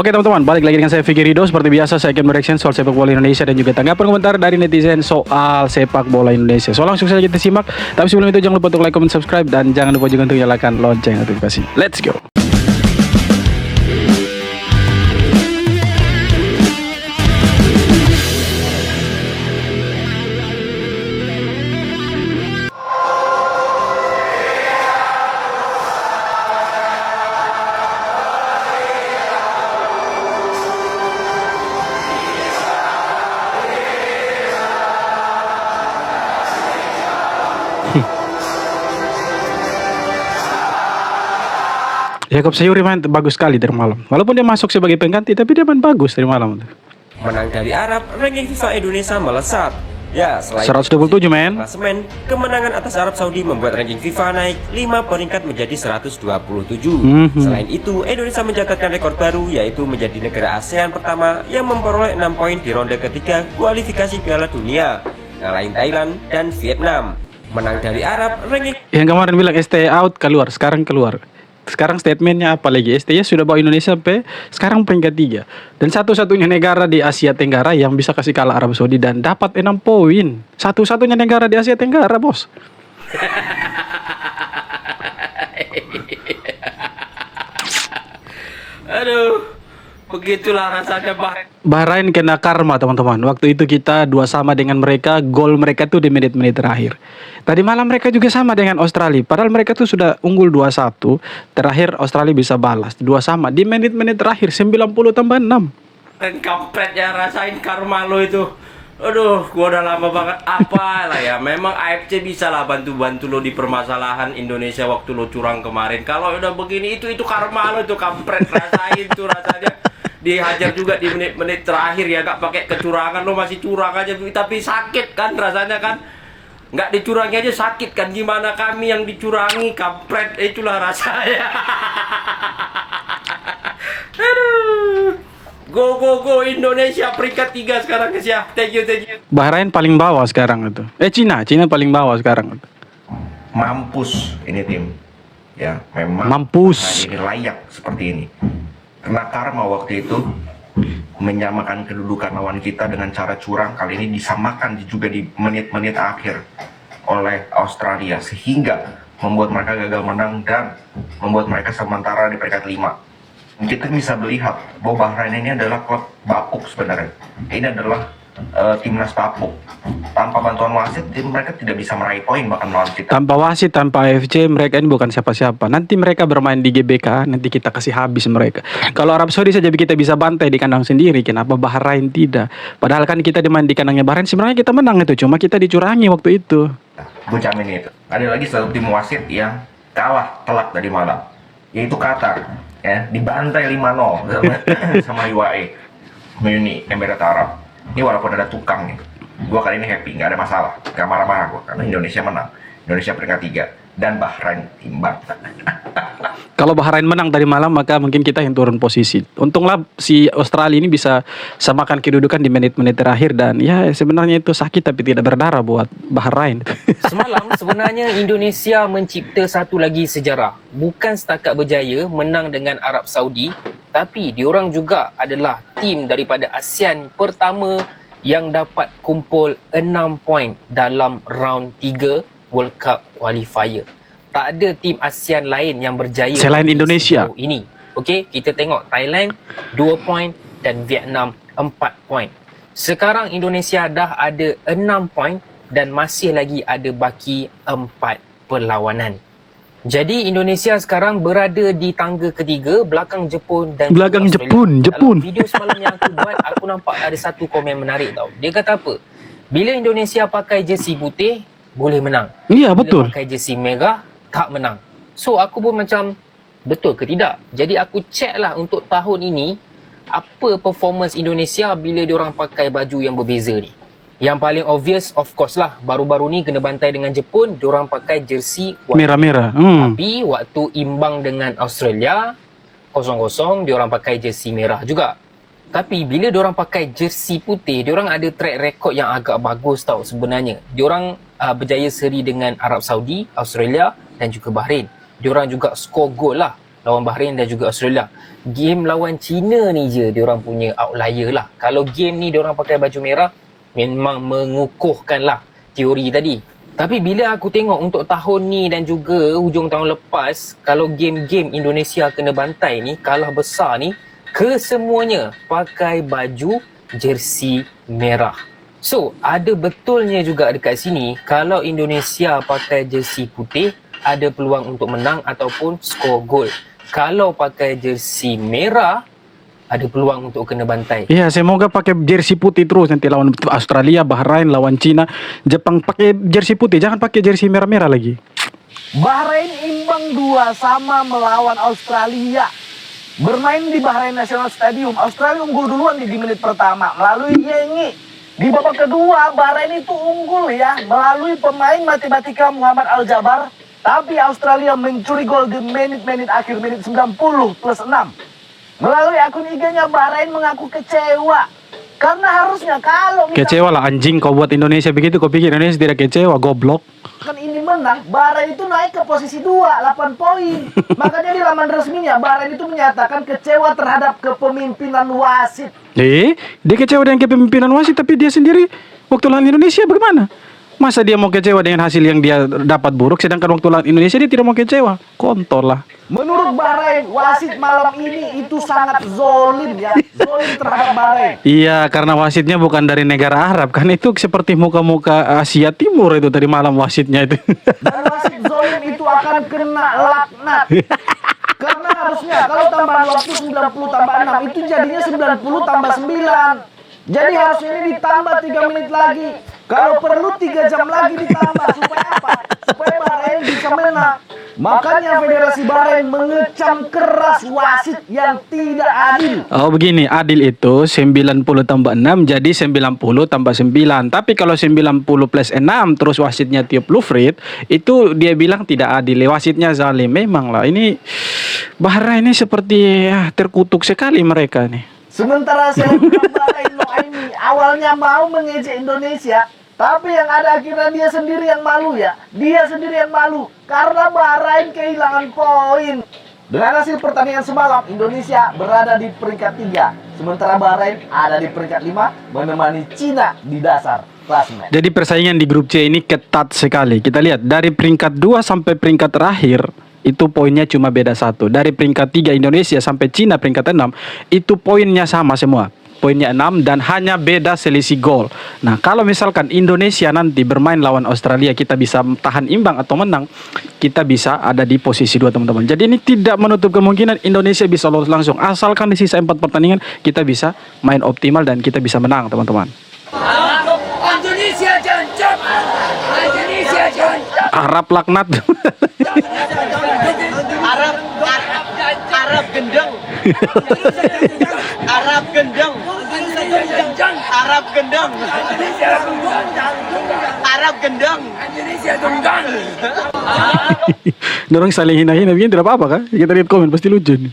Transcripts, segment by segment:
Oke teman-teman, balik lagi dengan saya Vicky Rido. Seperti biasa saya akan mereaction soal sepak bola Indonesia dan juga tanggapan komentar dari netizen soal sepak bola Indonesia. So langsung saja kita simak. Tapi sebelum itu jangan lupa untuk like, comment, subscribe, dan jangan lupa juga untuk nyalakan lonceng notifikasi. Let's go. Jacob Sayuri main bagus sekali dari malam. Walaupun dia masuk sebagai pengganti, tapi dia main bagus dari malam. Menang dari Arab, ranking FIFA Indonesia melesat. Ya, selain 127 men. klasemen, kemenangan atas Arab Saudi membuat ranking FIFA naik 5 peringkat menjadi 127. Selain itu, Indonesia mencatatkan rekor baru, yaitu menjadi negara ASEAN pertama yang memperoleh 6 poin di ronde ketiga kualifikasi Piala Dunia, ngalahin Thailand dan Vietnam. Menang dari Arab, ranking Yang kemarin bilang ST out keluar, sekarang keluar. Sekarang statementnya apa lagi? STY sudah bawa Indonesia sampai sekarang peringkat 3. Dan satu-satunya negara di Asia Tenggara yang bisa kasih kalah Arab Saudi dan dapat 6 poin. Satu-satunya negara di Asia Tenggara, bos. Aduh, begitulah rasanya Bahrain kena karma teman-teman. Waktu itu kita 2-2 dengan mereka. Gol mereka tuh di menit-menit terakhir. Tadi malam mereka juga sama dengan Australia. Padahal mereka tuh sudah unggul 2-1. Terakhir Australia bisa balas 2-2 di menit-menit terakhir 90+6. Dan kampret ya, rasain karma lo itu. Aduh, gua udah lama banget apa lah ya. Memang AFC bisa lah bantu-bantu lo di permasalahan Indonesia waktu lo curang kemarin. Kalau udah begini itu karma lo itu, kampret, rasain tuh rasanya. Dihajar juga di menit-menit terakhir ya, gak pakai kecurangan, lo masih curang aja, tapi sakit kan rasanya kan. Nggak dicurangi aja sakit kan, gimana kami yang dicurangi, kampret, itulah rasanya. Aduh. Go Indonesia peringkat 3 sekarang guys ya. Thank you. Bahrain paling bawah sekarang itu. Cina paling bawah sekarang itu. Mampus ini tim, ya memang Mampus. ini layak seperti ini. Kena karma waktu itu menyamakan kedudukan lawan kita dengan cara curang, kali ini disamakan juga di menit-menit akhir oleh Australia, sehingga membuat mereka gagal menang dan membuat mereka sementara di peringkat 5. Kita bisa melihat bahwa Bahrain ini adalah klub bapuk sebenarnya. Ini adalah timnas bapuk. Tanpa bantuan wasit, mereka tidak bisa meraih poin bahkan melawan kita. Tanpa wasit, tanpa AFC, mereka ini bukan siapa-siapa. Nanti mereka bermain di GBK, nanti kita kasih habis mereka. Kalau Arab Saudi saja kita bisa bantai di kandang sendiri, kenapa Bahrain tidak? Padahal kan kita dimain di kandangnya Bahrain, sebenarnya kita menang itu, cuma kita dicurangi waktu itu. Gue jamin itu. Ada lagi satu tim wasit yang kalah telak tadi malam, yaitu Qatar. Ya, dibantai 5-0 sama UAE, Uni Emirat Arab. Ini walaupun ada tukang nih, gue kali ini happy, nggak ada masalah, nggak marah-marah gue, karena Indonesia menang, Indonesia peringkat 3 dan Bahrain imbang. Kalau Bahrain menang tadi malam, maka mungkin kita yang turun posisi. Untunglah si Australia ini bisa samakan kedudukan di menit-menit terakhir, dan ya sebenarnya itu sakit tapi tidak berdarah buat Bahrain. Semalam sebenarnya Indonesia mencipta satu lagi sejarah. Bukan setakat berjaya menang dengan Arab Saudi, tapi diorang juga adalah tim daripada ASEAN pertama yang dapat kumpul 6 poin dalam round 3 World Cup Qualifier. Tak ada tim ASEAN lain yang berjaya selain Indonesia ini. Okey, kita tengok Thailand 2 poin dan Vietnam 4 poin. Sekarang Indonesia dah ada 6 poin dan masih lagi ada baki 4 perlawanan. Jadi Indonesia sekarang berada di tangga ketiga belakang Jepun dan Jepun. Dalam video semalam yang aku buat, aku nampak ada satu komen menarik tau. Dia kata apa? Bila Indonesia pakai jersey putih, boleh menang. Iya, betul. Bila pakai jersey merah, tak menang. So aku pun macam, betul ke tidak? Jadi aku check lah untuk tahun ini, apa performance Indonesia bila diorang pakai baju yang berbeza ni. Yang paling obvious of course lah, baru-baru ni kena bantai dengan Jepun, diorang pakai jersey merah-merah. Tapi waktu imbang dengan Australia 0-0, diorang pakai jersey merah juga. Tapi bila diorang pakai jersey putih, diorang ada track record yang agak bagus tau sebenarnya. Diorang berjaya seri dengan Arab Saudi, Australia dan juga Bahrain. Diorang juga skor gol lah lawan Bahrain dan juga Australia. game lawan China ni je diorang punya outlier lah. Kalau game ni diorang pakai baju merah, memang mengukuhkan lah teori tadi. Tapi bila aku tengok untuk tahun ni dan juga hujung tahun lepas, kalau game-game Indonesia kena bantai ni, kalah besar ni, kesemuanya pakai baju jersey merah. So, ada betulnya juga dekat sini, kalau Indonesia pakai jersey putih, ada peluang untuk menang ataupun skor gol. Kalau pakai jersey merah, ada peluang untuk kena bantai. Iya, semoga pakai jersey putih terus nanti lawan Australia, Bahrain, lawan Cina, Jepang pakai jersey putih, jangan pakai jersey merah-merah lagi. Bahrain imbang 2 sama melawan Australia. Bermain di Bahrain National Stadium, Australia unggul duluan di menit pertama melalui Yengi. Di babak kedua, Bahrain itu unggul ya melalui pemain matematika Muhammad Al-Jabbar. Tapi Australia mencuri gol di menit-menit akhir, menit 90 plus 6. Melalui akun IG-nya, Bahrain mengaku kecewa. Karena harusnya kalau Kecewa lah anjing kau buat Indonesia begitu, kau pikir Indonesia tidak kecewa, goblok. kan ini menang, Bahrain itu naik ke posisi 2, 8 poin. Makanya di laman resminya, Bahrain itu menyatakan kecewa terhadap kepemimpinan wasit. Dia kecewa dengan kepemimpinan wasit, tapi dia sendiri waktu lawan Indonesia bagaimana? Masa dia mau kecewa dengan hasil yang dia dapat buruk, sedangkan waktu lawan Indonesia dia tidak mau kecewa? Kontol lah. Menurut Bahrain, wasit malam ini itu sangat zolim ya. Zolim terhadap Bahrain. Iya, karena wasitnya bukan dari negara Arab, kan itu seperti muka-muka Asia Timur itu tadi malam wasitnya itu. Dan wasit zolim itu akan kena laknat. Karena harusnya kalau tambahan waktu 90 tambah 6 itu jadinya 90 tambah 9. Jadi harusnya ini ditambah 3 menit lagi. Kalau perlu 3 jam lagi ditambah. Supaya apa? Supaya Bahrain bisa menang. Makanya Federasi Bahrain mengecam keras wasit yang tidak adil. Oh begini, adil itu 90 tambah 6 jadi 90 tambah 9. Tapi kalau 90 plus 6 terus wasitnya tiup lufrit, itu dia bilang tidak adil, wasitnya zalim. Memang lah, ini Bahrain ini seperti terkutuk sekali mereka nih. Sementara selebgram Bahrain Noaimi awalnya mau mengejek Indonesia, tapi yang ada akhirnya dia sendiri yang malu ya. Dia sendiri yang malu karena Bahrain kehilangan poin. Dengan hasil pertandingan semalam, Indonesia berada di peringkat 3. Sementara Bahrain ada di peringkat 5 menemani Cina di dasar klasemen. Jadi persaingan di grup C ini ketat sekali. Kita lihat dari peringkat 2 sampai peringkat terakhir itu poinnya cuma beda 1. Dari peringkat 3 Indonesia sampai Cina peringkat 6 itu poinnya sama semua. Poinnya 6 dan hanya beda selisih gol. Nah, kalau misalkan Indonesia nanti bermain lawan Australia, kita bisa tahan imbang atau menang, kita bisa ada di posisi 2 teman-teman. Jadi ini tidak menutup kemungkinan Indonesia bisa lolos langsung. Asalkan di sisa 4 pertandingan kita bisa main optimal dan kita bisa menang teman-teman. Indonesia jancap. Indonesia jancap. Arab laknat. Arab gendeng. Arab gendeng. Arab gendeng. Arab gendeng. Indonesia gendeng. Dorong saling hina-hina begini tidak apa-apa kan? Kita lihat komen pasti lucu nih.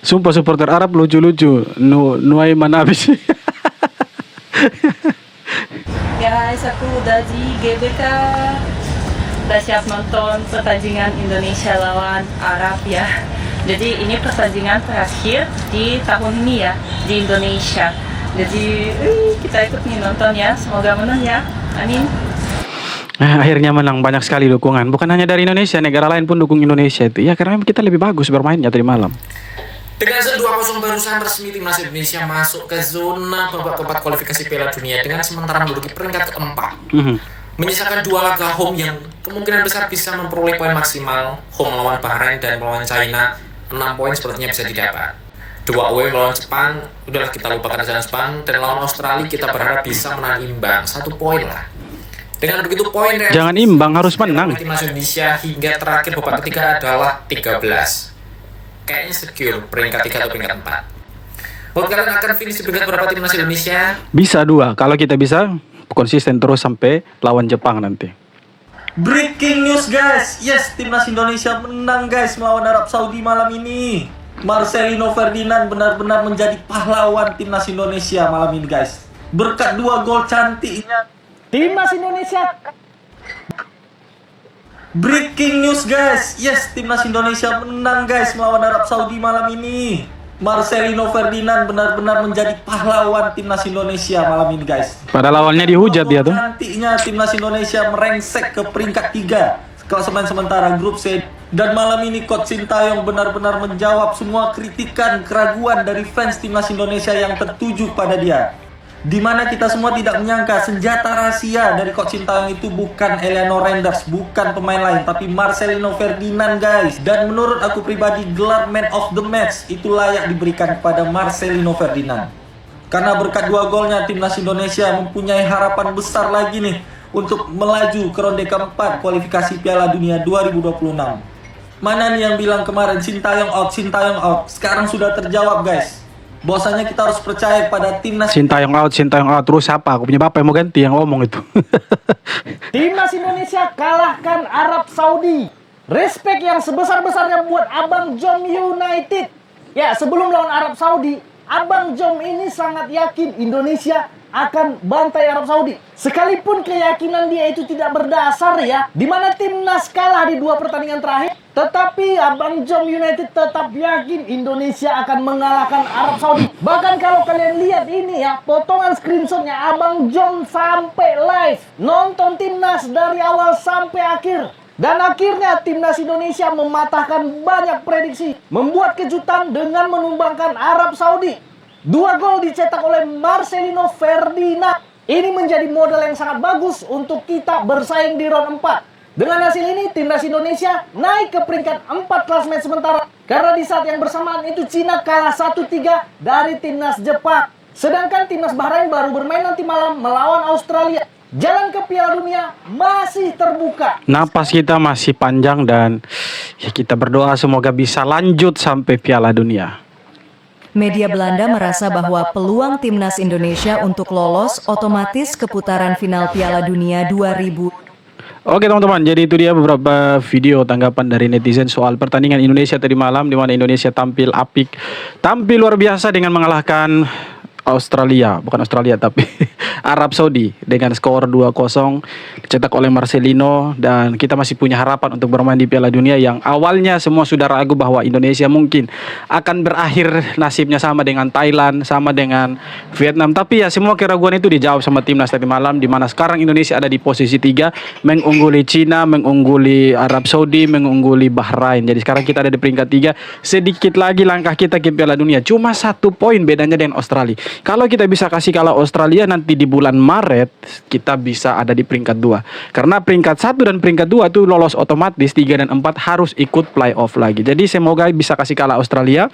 Sumpah supporter Arab lucu-lucu. Nuaiman habis. Guys, aku udah di GBK. Udah siap nonton pertandingan Indonesia lawan Arab ya. Jadi ini pertandingan terakhir di tahun ini ya di Indonesia. Jadi kita ikut nih nonton ya. Semoga menang ya. Amin. Akhirnya menang, banyak sekali dukungan. Bukan hanya dari Indonesia, negara lain pun dukung Indonesia itu. Ya karena kita lebih bagus bermainnya tadi malam. Dengan hasil 2-0 barusan resmi timnas Indonesia masuk ke zona babak keempat kualifikasi Piala Dunia dengan sementara menduduki peringkat keempat. Menyisakan 2 laga home yang kemungkinan besar bisa memperoleh poin maksimal. Home melawan Bahrain dan melawan China, 6 poin sepertinya bisa didapat. 2 away melawan Jepang, udahlah kita lupakan dengan Jepang. Dan lawan Australia kita berharap bisa menang imbang, 1 poin lah. Dengan begitu poin Jangan imbang, harus menang. timnas Indonesia hingga terakhir babak ketiga adalah 13. Kayaknya secure peringkat 3 atau peringkat 4. Menurut kalian akan finish di peringkat berapa timnas Indonesia? Bisa 2. Kalau kita bisa konsisten terus sampai lawan Jepang nanti. Breaking news guys, yes timnas Indonesia menang guys melawan Arab Saudi malam ini. Marcelino Ferdinand benar-benar menjadi pahlawan timnas Indonesia malam ini guys. Berkat 2 gol cantiknya Timnas Indonesia. Breaking news guys, yes timnas Indonesia menang guys melawan Arab Saudi malam ini. Marcelino Ferdinand benar-benar menjadi pahlawan timnas Indonesia malam ini guys. Pada awalnya dihujat dia tuh. Nantinya timnas Indonesia merengsek ke peringkat 3 klasemen sementara grup C. Dan malam ini Coach Sintayong benar-benar menjawab semua kritikan, keraguan dari fans timnas Indonesia yang tertuju pada dia. Dimana kita semua tidak menyangka senjata rahasia dari Coach Sintayong itu bukan Eleanor Renders, bukan pemain lain, tapi Marcelino Ferdinand guys. Dan menurut aku pribadi, gelar Man of the Match itu layak diberikan kepada Marcelino Ferdinand. Karena berkat 2 golnya, timnas Indonesia mempunyai harapan besar lagi nih untuk melaju ke ronde keempat kualifikasi Piala Dunia 2026. Mana nih yang bilang kemarin Sintayong out, Sintayong out? Sekarang sudah terjawab guys. Bahwasanya kita harus percaya pada timnas. Sintayong out. Terus siapa? Aku punya bapak yang mau ganti yang ngomong itu. Timnas Indonesia kalahkan Arab Saudi. Respect yang sebesar-besarnya buat Abang Jom United. Ya, sebelum lawan Arab Saudi, Abang Jom ini sangat yakin Indonesia akan bantai Arab Saudi. Sekalipun keyakinan dia itu tidak berdasar ya, di mana timnas kalah di 2 pertandingan terakhir, tetapi Abang Jom United tetap yakin Indonesia akan mengalahkan Arab Saudi. Bahkan kalau kalian lihat ini ya, potongan screenshotnya Abang Jom sampai live nonton timnas dari awal sampai akhir. Dan akhirnya timnas Indonesia mematahkan banyak prediksi, membuat kejutan dengan menumbangkan Arab Saudi. 2 gol dicetak oleh Marcelino Ferdinand. Ini menjadi modal yang sangat bagus untuk kita bersaing di round 4. Dengan hasil ini, timnas Indonesia naik ke peringkat 4 klasemen sementara. Karena di saat yang bersamaan itu Cina kalah 1-3 dari timnas Jepang. Sedangkan timnas Bahrain baru bermain nanti malam melawan Australia. Jalan ke Piala Dunia masih terbuka. Napas kita masih panjang dan ya kita berdoa semoga bisa lanjut sampai Piala Dunia. Media Belanda merasa bahwa peluang timnas Indonesia untuk lolos otomatis ke putaran final Piala Dunia 2000. Oke teman-teman, jadi itu dia beberapa video tanggapan dari netizen soal pertandingan Indonesia tadi malam, di mana Indonesia tampil apik, tampil luar biasa dengan mengalahkan bukan Australia tapi Arab Saudi dengan skor 2-0 dicetak oleh Marcelino. Dan kita masih punya harapan untuk bermain di Piala Dunia yang awalnya semua sudah ragu bahwa Indonesia mungkin akan berakhir nasibnya sama dengan Thailand, sama dengan Vietnam. Tapi ya semua keraguan itu dijawab sama timnas tadi malam, di mana sekarang Indonesia ada di posisi 3, mengungguli Cina, mengungguli Arab Saudi, mengungguli Bahrain. Jadi sekarang kita ada di peringkat 3, sedikit lagi langkah kita ke Piala Dunia, cuma 1 poin bedanya dengan Australia. Kalau kita bisa kasih kalah Australia nanti di bulan Maret, kita bisa ada di peringkat 2. Karena peringkat 1 dan peringkat 2 itu lolos otomatis, 3 dan 4 harus ikut playoff lagi. Jadi semoga bisa kasih kalah Australia.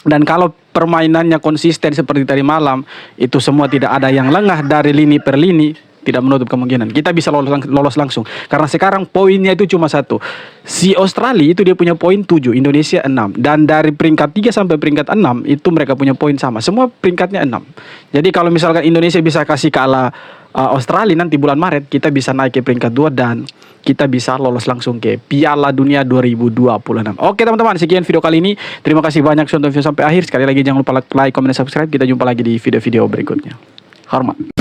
Dan kalau permainannya konsisten seperti tadi malam, itu semua tidak ada yang lengah dari lini per lini, tidak menutup kemungkinan kita bisa lolos langsung. Karena sekarang poinnya itu cuma 1. Si Australia itu dia punya poin 7, Indonesia 6. Dan dari peringkat 3 sampai peringkat 6 itu mereka punya poin sama. Semua peringkatnya 6. Jadi kalau misalkan Indonesia bisa kasih kalah Australia nanti bulan Maret, kita bisa naik ke peringkat 2 dan kita bisa lolos langsung ke Piala Dunia 2026. Oke teman-teman, sekian video kali ini. Terima kasih banyak sudah nonton video sampai akhir. Sekali lagi jangan lupa like, comment, dan subscribe. Kita jumpa lagi di video-video berikutnya. Hormat.